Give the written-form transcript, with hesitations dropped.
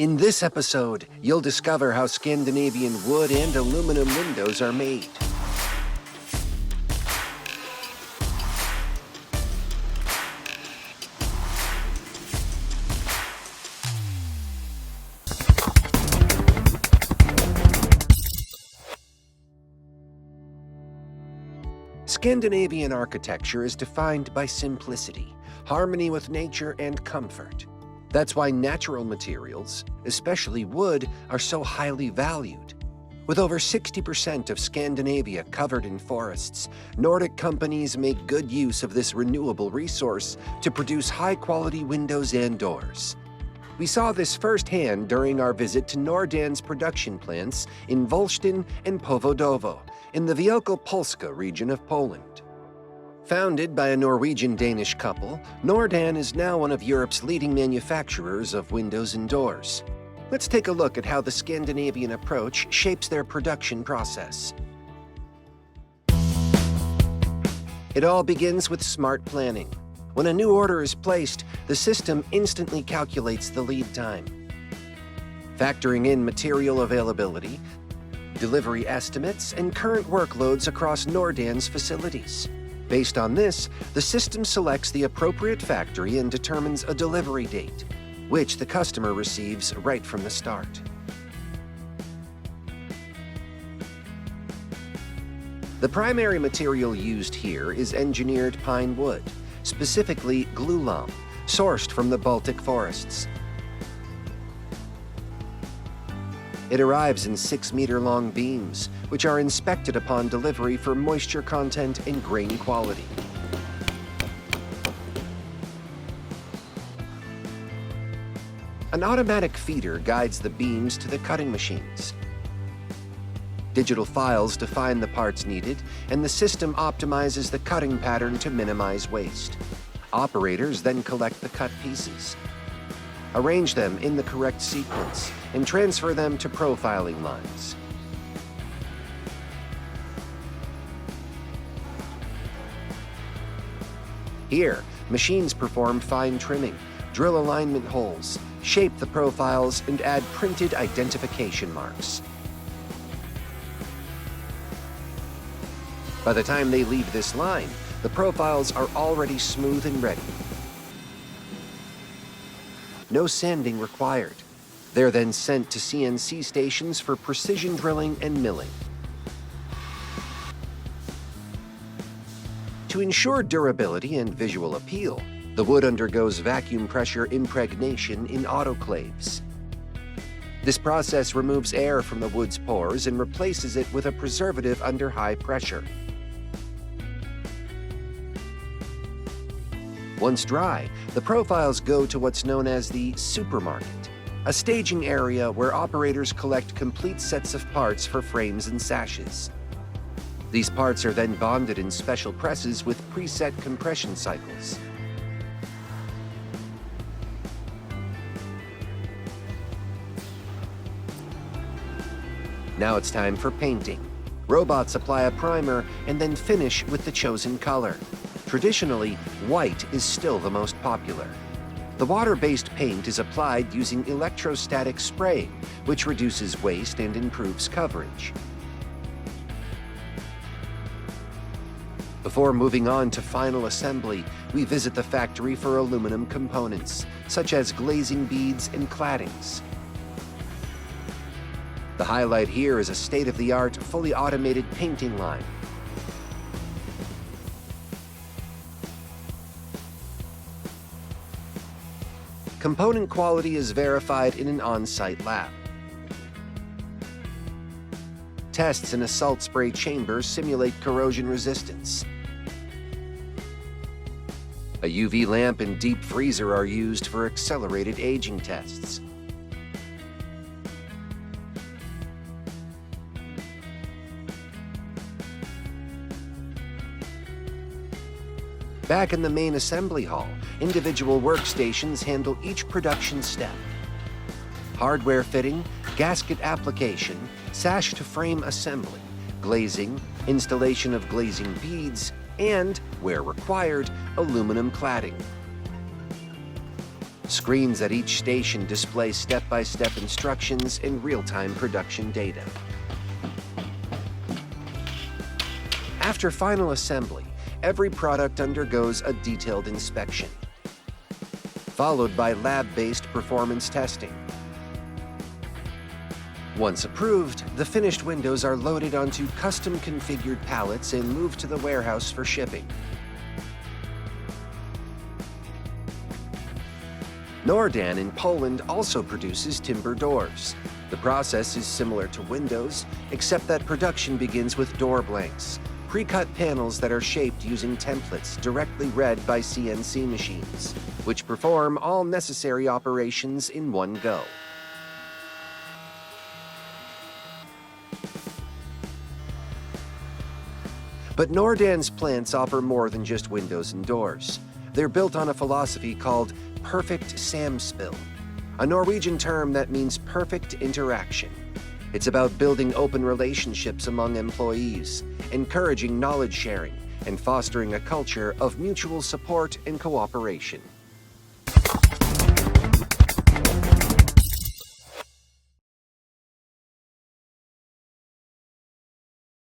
In this episode, you'll discover how Scandinavian wood and aluminum windows are made. Scandinavian architecture is defined by simplicity, harmony with nature, and comfort. That's why natural materials, especially wood, are so highly valued. With over 60% of Scandinavia covered in forests, Nordic companies make good use of this renewable resource to produce high-quality windows and doors. We saw this firsthand during our visit to Nordan's production plants in Wolsztyn and Powodowo, in the Wielkopolska region of Poland. Founded by a Norwegian-Danish couple, Nordan is now one of Europe's leading manufacturers of windows and doors. Let's take a look at how the Scandinavian approach shapes their production process. It all begins with smart planning. When a new order is placed, the system instantly calculates the lead time. Factoring in material availability, delivery estimates, and current workloads across Nordan's facilities. Based on this, the system selects the appropriate factory and determines a delivery date, which the customer receives right from the start. The primary material used here is engineered pine wood, specifically glulam, sourced from the Baltic forests. It arrives in 6-meter-long beams, which are inspected upon delivery for moisture content and grain quality. An automatic feeder guides the beams to the cutting machines. Digital files define the parts needed, and the system optimizes the cutting pattern to minimize waste. Operators then collect the cut pieces, arrange them in the correct sequence, and transfer them to profiling lines. Here, machines perform fine trimming, drill alignment holes, shape the profiles, and add printed identification marks. By the time they leave this line, the profiles are already smooth and ready. No sanding required. They're then sent to CNC stations for precision drilling and milling. To ensure durability and visual appeal, the wood undergoes vacuum pressure impregnation in autoclaves. This process removes air from the wood's pores and replaces it with a preservative under high pressure. Once dry, the profiles go to what's known as the supermarket, a staging area where operators collect complete sets of parts for frames and sashes. These parts are then bonded in special presses with preset compression cycles. Now it's time for painting. Robots apply a primer and then finish with the chosen color. Traditionally, white is still the most popular. The water-based paint is applied using electrostatic spraying, which reduces waste and improves coverage. Before moving on to final assembly, we visit the factory for aluminum components, such as glazing beads and claddings. The highlight here is a state-of-the-art, fully automated painting line. Component quality is verified in an on-site lab. Tests in a salt spray chamber simulate corrosion resistance. A UV lamp and deep freezer are used for accelerated aging tests. Back in the main assembly hall, individual workstations handle each production step. Hardware fitting, gasket application, sash-to-frame assembly, glazing, installation of glazing beads, and, where required, aluminum cladding. Screens at each station display step-by-step instructions and real-time production data. After final assembly, every product undergoes a detailed inspection, followed by lab-based performance testing. Once approved, the finished windows are loaded onto custom-configured pallets and moved to the warehouse for shipping. Nordan in Poland also produces timber doors. The process is similar to windows, except that production begins with door blanks, pre-cut panels that are shaped using templates directly read by CNC machines, which perform all necessary operations in one go. But Nordan's plants offer more than just windows and doors. They're built on a philosophy called perfect samspill, a Norwegian term that means perfect interaction. It's about building open relationships among employees, encouraging knowledge sharing, and fostering a culture of mutual support and cooperation.